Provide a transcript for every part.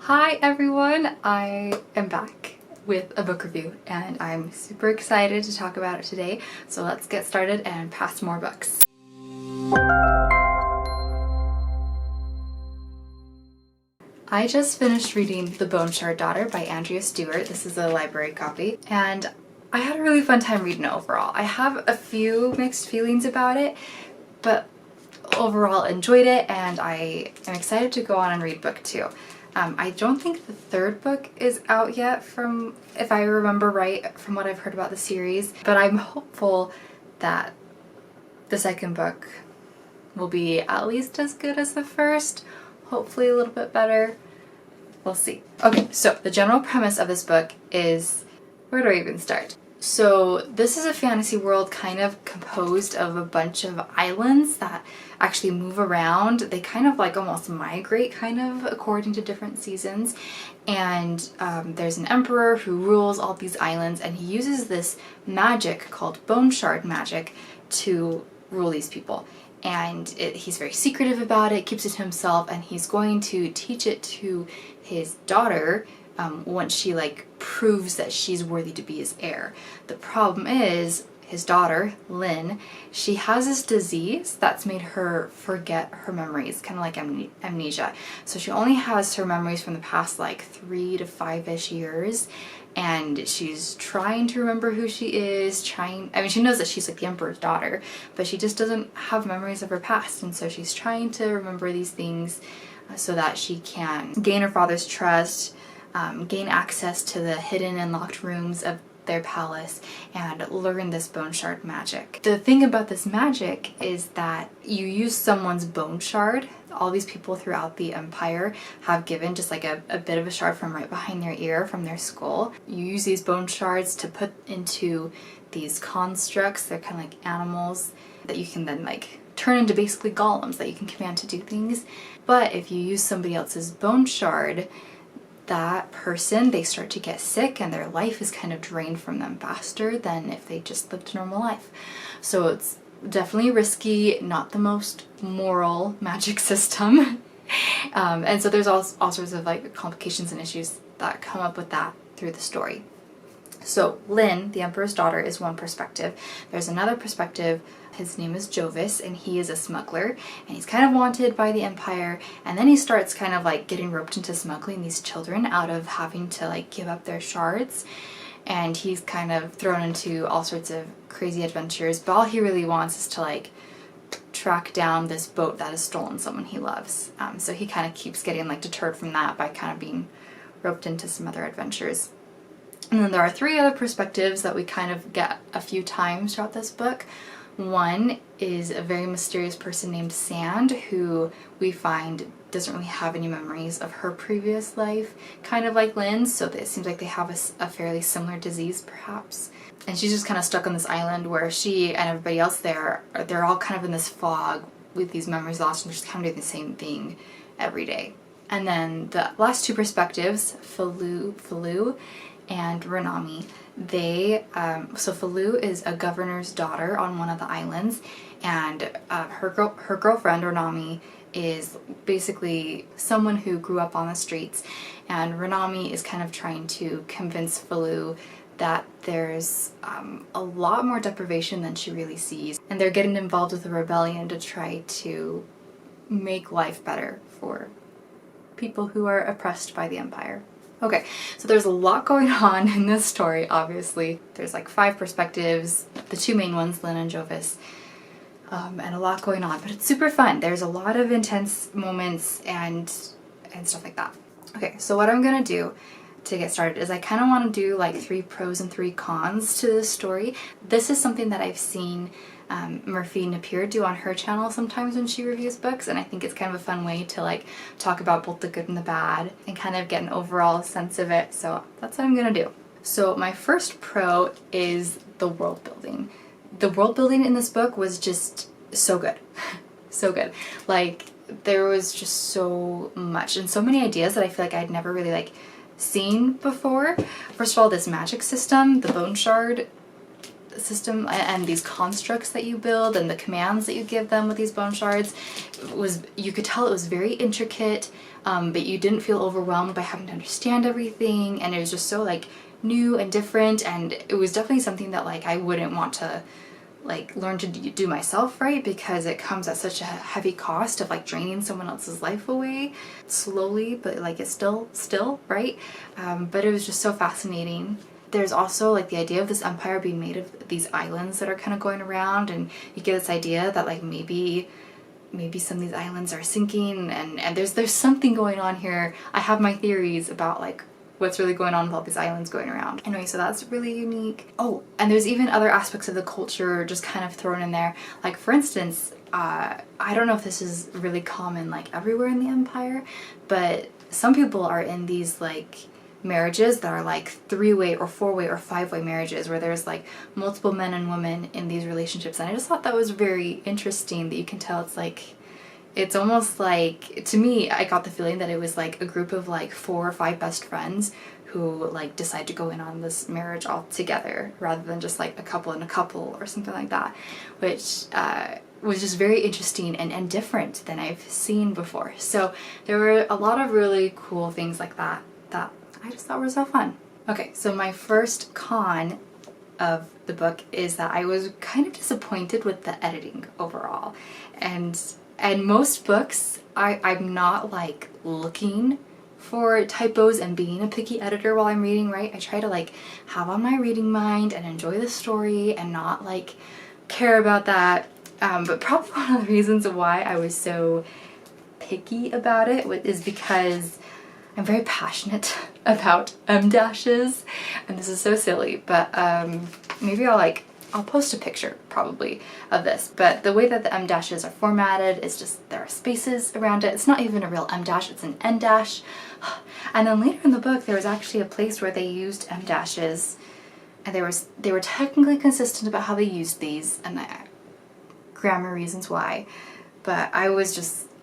Hi everyone, I am back with a book review and I'm super excited to talk about it today. So let's get started and pass more books. I just finished reading The Bone Shard Daughter by Andrea Stewart. This is a library copy and I had a really fun time reading it overall. I have a few mixed feelings about it, but overall enjoyed it and I am excited to go on and read book 2. I don't think the third book is out yet from, if I remember right, from what I've heard about the series, but I'm hopeful that the second book will be at least as good as the first, hopefully a little bit better. We'll see. Okay, so the general premise of this book is, where do I even start? So this is a fantasy world kind of composed of a bunch of islands that actually move around. They kind of like almost migrate kind of according to different seasons. And there's an emperor who rules all these islands and he uses this magic called bone shard magic to rule these people. And he's very secretive about it, keeps it to himself, and he's going to teach it to his daughter once she proves that she's worthy to be his heir. The problem is his daughter, Lynn, she has this disease that's made her forget her memories, kind of like amnesia. So she only has her memories from the past 3 to 5-ish years, and she's trying to remember who she is, she knows that she's the emperor's daughter, but she just doesn't have memories of her past, and so she's trying to remember these things so that she can gain her father's trust, gain access to the hidden and locked rooms of their palace, and learn this bone shard magic. The thing about this magic is that you use someone's bone shard. All these people throughout the empire have given just a bit of a shard from right behind their ear, from their skull. You use these bone shards to put into these constructs. They're kind of like animals that you can then turn into basically golems that you can command to do things. But if you use somebody else's bone shard, that person, they start to get sick and their life is kind of drained from them faster than if they just lived a normal life. So it's definitely risky, not the most moral magic system. And so there's all sorts of complications and issues that come up with that through the story. So Lynn, the emperor's daughter, is one perspective. There's another perspective. His name is Jovis, and he is a smuggler, and he's kind of wanted by the empire, and then he starts kind of getting roped into smuggling these children out of having to give up their shards, and he's kind of thrown into all sorts of crazy adventures, but all he really wants is to track down this boat that has stolen someone he loves. So he kind of keeps getting deterred from that by kind of being roped into some other adventures. And then there are 3 other perspectives that we kind of get a few times throughout this book. One is a very mysterious person named Sand, who we find doesn't really have any memories of her previous life, kind of like Lynn, so it seems like they have a fairly similar disease perhaps. And she's just kind of stuck on this island where she and everybody else there, they're all kind of in this fog with these memories lost and just kind of doing the same thing every day. And then the last 2 perspectives, Falu and Renami, so Falu is a governor's daughter on one of the islands, and her girlfriend Renami is basically someone who grew up on the streets, and Renami is kind of trying to convince Falu that there's a lot more deprivation than she really sees, and they're getting involved with a rebellion to try to make life better for people who are oppressed by the empire. Okay, so there's a lot going on in this story, obviously. There's 5 perspectives, the 2 main ones, Lynn and Jovis, and a lot going on, but it's super fun. There's a lot of intense moments and stuff like that. Okay, so what I'm gonna do to get started is I kind of want to do 3 pros and 3 cons to this story. This is something that I've seen Merphy Napier do on her channel sometimes when she reviews books, and I think it's kind of a fun way to talk about both the good and the bad and kind of get an overall sense of it, so that's what I'm gonna do. So my first pro is the world building. The world building in this book was just so good. So good. There was just so much and so many ideas that I feel I'd never really seen before. First of all, this magic system, the bone shard system and these constructs that you build and the commands that you give them with these bone shards you could tell it was very intricate, but you didn't feel overwhelmed by having to understand everything, and it was just so like new and different, and it was definitely something that like I wouldn't want to like learn to do myself, right? Because it comes at such a heavy cost of like draining someone else's life away slowly, but like it's still right. But it was just so fascinating. There's also like the idea of this empire being made of these islands that are kind of going around, and you get this idea that like maybe some of these islands are sinking, and there's something going on here. I have my theories about like what's really going on with all these islands going around. Anyway, so that's really unique. Oh, and there's even other aspects of the culture just kind of thrown in there. Like for instance, I don't know if this is really common like everywhere in the empire, but some people are in these like marriages that are like 3-way or 4-way or 5-way marriages where there's like multiple men and women in these relationships, and I just thought that was very interesting that you can tell it's almost like, to me, I got the feeling that it was like a group of like 4 or 5 best friends who like decide to go in on this marriage all together rather than just like a couple and a couple or something like that, which was just very interesting and different than I've seen before. So there were a lot of really cool things like that that I just thought were so fun. Okay, so my first con of the book is that I was kind of disappointed with the editing overall. And most books, I'm not like looking for typos and being a picky editor while I'm reading, right? I try to like have on my reading mind and enjoy the story and not like care about that. But probably one of the reasons why I was so picky about it is because I'm very passionate about M-dashes, and this is so silly, but maybe I'll post a picture probably of this, but the way that the M-dashes are formatted is just there are spaces around it. It's not even a real M-dash, it's an N-dash. And then later in the book there was actually a place where they used M-dashes, and they were technically consistent about how they used these, and grammar reasons why, but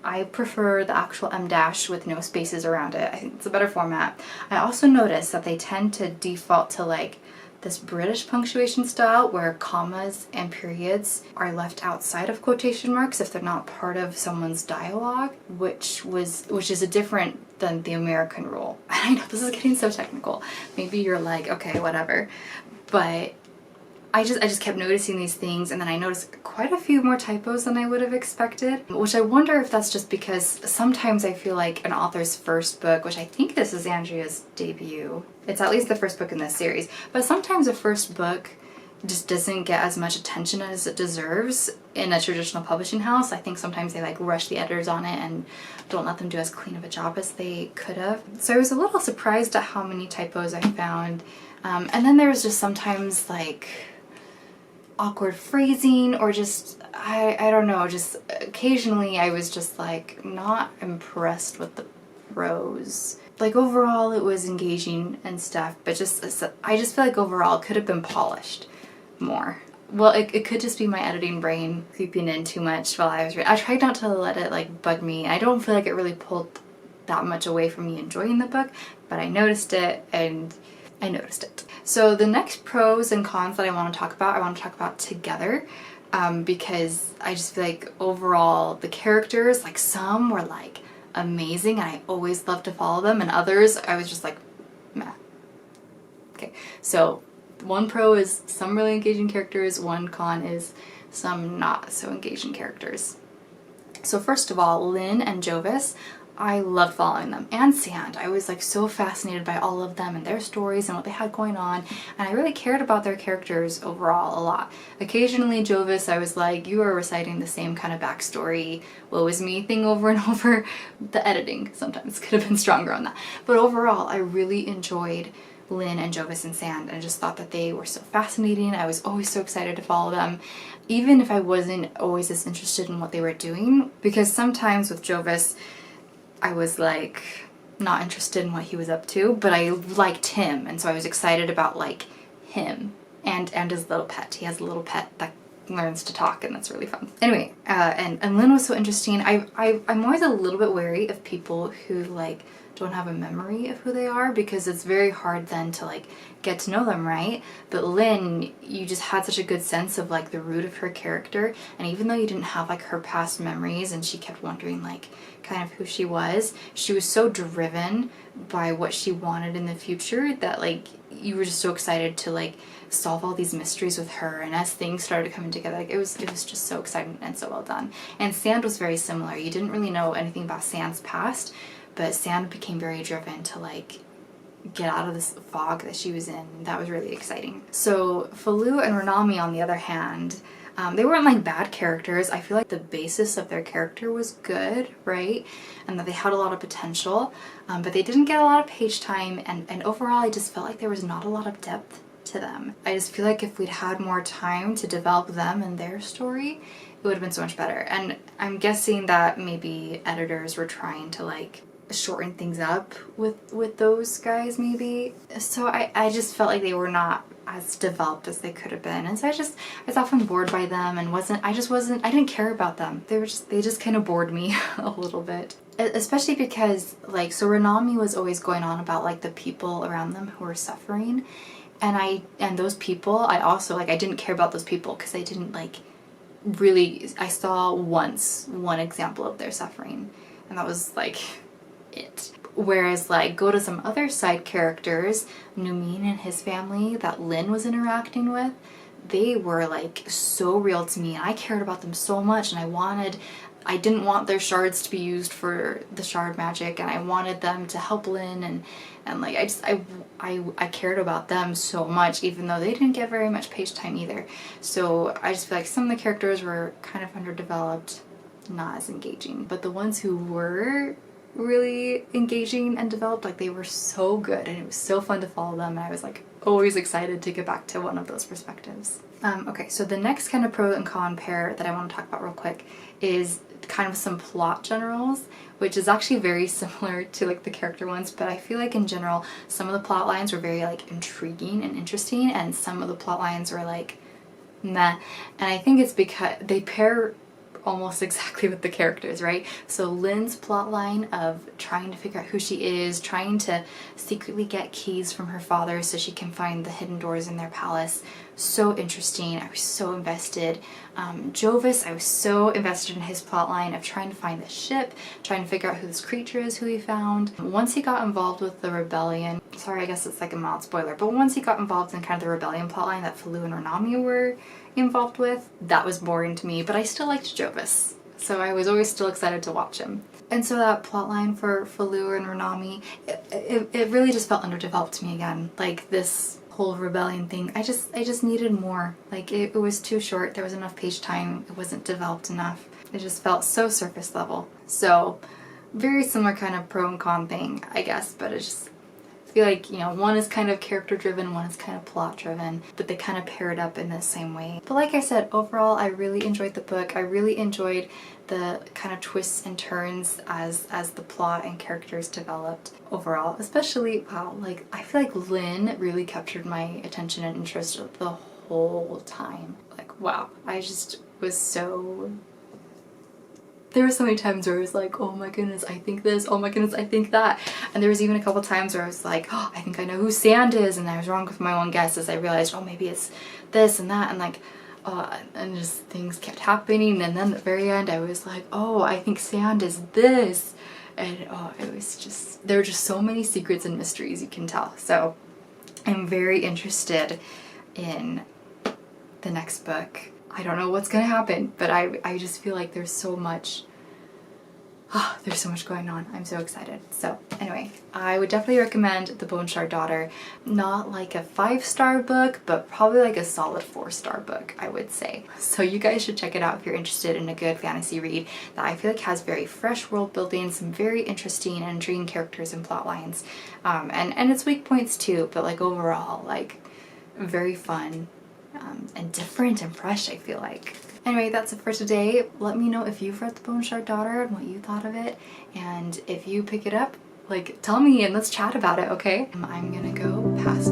I prefer the actual M-dash with no spaces around it. I think it's a better format. I also noticed that they tend to default to like this British punctuation style where commas and periods are left outside of quotation marks if they're not part of someone's dialogue, which is a different than the American rule. I know this is getting so technical. Maybe you're like, okay, whatever. But I just kept noticing these things, and then I noticed quite a few more typos than I would have expected, which I wonder if that's just because sometimes I feel like an author's first book, which I think this is Andrea's debut, it's at least the first book in this series, but sometimes a first book just doesn't get as much attention as it deserves in a traditional publishing house. I think sometimes they like rush the editors on it and don't let them do as clean of a job as they could have. So I was a little surprised at how many typos I found, and then there was just sometimes like awkward phrasing, or just I don't know, just occasionally I was just like not impressed with the prose. Like overall it was engaging and stuff, but I just feel like overall it could have been polished more. Well, it could just be my editing brain creeping in too much while I was reading. I tried not to let it like bug me. I don't feel like it really pulled that much away from me enjoying the book, but I noticed it, and I noticed it. So the next pros and cons that I want to talk about together, because I just feel like overall the characters, like some were like amazing and I always love to follow them, and others I was just like meh. Okay, so one pro is some really engaging characters, one con is some not so engaging characters. So first of all, Lynn and Jovis, I loved following them, and Sand. I was like so fascinated by all of them and their stories and what they had going on, and I really cared about their characters overall a lot. Occasionally Jovis, I was like, you are reciting the same kind of backstory, woe is me thing over and over. The editing sometimes could have been stronger on that, but overall I really enjoyed Lynn and Jovis and Sand, and I just thought that they were so fascinating. I was always so excited to follow them, even if I wasn't always as interested in what they were doing, because sometimes with Jovis I was like not interested in what he was up to, but I liked him, and so I was excited about like him and his little pet. He has a little pet that learns to talk, and that's really fun. Anyway, and Lynn was so interesting. I'm always a little bit wary of people who like don't have a memory of who they are, because it's very hard then to like get to know them, right? But Lynn, you just had such a good sense of like the root of her character, and even though you didn't have like her past memories and she kept wondering like kind of who she was so driven by what she wanted in the future that like you were just so excited to like solve all these mysteries with her. And as things started coming together, like it was just so exciting and so well done. And Sand was very similar. You didn't really know anything about Sand's past, but Sand became very driven to like get out of this fog that she was in. That was really exciting. So Falou and Renami, on the other hand, they weren't like bad characters. I feel like the basis of their character was good, right? And that they had a lot of potential, but they didn't get a lot of page time, and overall I just felt like there was not a lot of depth to them. I just feel like if we'd had more time to develop them and their story, it would have been so much better. And I'm guessing that maybe editors were trying to like shorten things up with those guys maybe. So I just felt like they were not as developed as they could have been, and so I was often bored by them and I didn't care about them. They just kind of bored me a little bit, especially because like, so Renami was always going on about like the people around them who were suffering, and those people I also like, I didn't care about those people because I didn't like really, I saw one example of their suffering, and that was like it. Whereas like, go to some other side characters, Numin and his family that Lynn was interacting with, they were like so real to me, and I cared about them so much, and I didn't want their shards to be used for the shard magic, and I wanted them to help Lynn, and like I cared about them so much, even though they didn't get very much page time either. So I just feel like some of the characters were kind of underdeveloped, not as engaging, but the ones who were really engaging and developed, like, they were so good, and it was so fun to follow them, and I was like always excited to get back to one of those perspectives. Okay, so the next kind of pro and con pair that I want to talk about real quick is kind of some plot generals, which is actually very similar to like the character ones, but I feel like in general some of the plot lines were very like intriguing and interesting, and some of the plot lines were like meh, and I think it's because they pair almost exactly with the characters, right? So Lynn's plotline of trying to figure out who she is, trying to secretly get keys from her father so she can find the hidden doors in their palace, so interesting. I was so invested. Jovis, I was so invested in his plotline of trying to find the ship, trying to figure out who this creature is who he found. Once he got involved with the rebellion, sorry, I guess it's like a mild spoiler, but once he got involved in kind of the rebellion plotline that Falou and Renami were involved with, that was boring to me, but I still liked Jovis, so I was always still excited to watch him. And so that plotline for Falou and Renami, it really just felt underdeveloped to me again. Like, this whole rebellion thing, I just needed more. Like, it was too short, there was enough page time, it wasn't developed enough. It just felt so surface level. So very similar kind of pro and con thing, I guess, but it's just, I feel like, you know, one is kind of character driven, one is kind of plot driven, but they kind of pair it up in the same way. But like I said, overall I really enjoyed the book. I really enjoyed the kind of twists and turns as the plot and characters developed overall. Especially, wow, like, I feel like Lynn really captured my attention and interest the whole time. Like, wow, I just was so... There were so many times where I was like, oh my goodness, I think this, oh my goodness, I think that. And there was even a couple times where I was like, oh, I think I know who Sand is, and I was wrong with my own guess as I realized, oh, maybe it's this and that, and like, and just things kept happening, and then at the very end I was like, oh, I think Sand is this. And oh, it was just, there were just so many secrets and mysteries, you can tell. So I'm very interested in the next book. I don't know what's gonna happen, but I just feel like there's so much going on. I'm so excited. So anyway, I would definitely recommend The Bone Shard Daughter. Not like a 5-star book, but probably like a solid 4-star book, I would say. So you guys should check it out if you're interested in a good fantasy read that I feel like has very fresh world building, some very interesting and intriguing characters and plot lines, and its weak points too, but like overall, like, very fun. And different and fresh, I feel like. Anyway, that's it for today. Let me know if you've read The Bone Shard Daughter and what you thought of it, and if you pick it up, like, tell me and let's chat about it, okay? I'm gonna go pass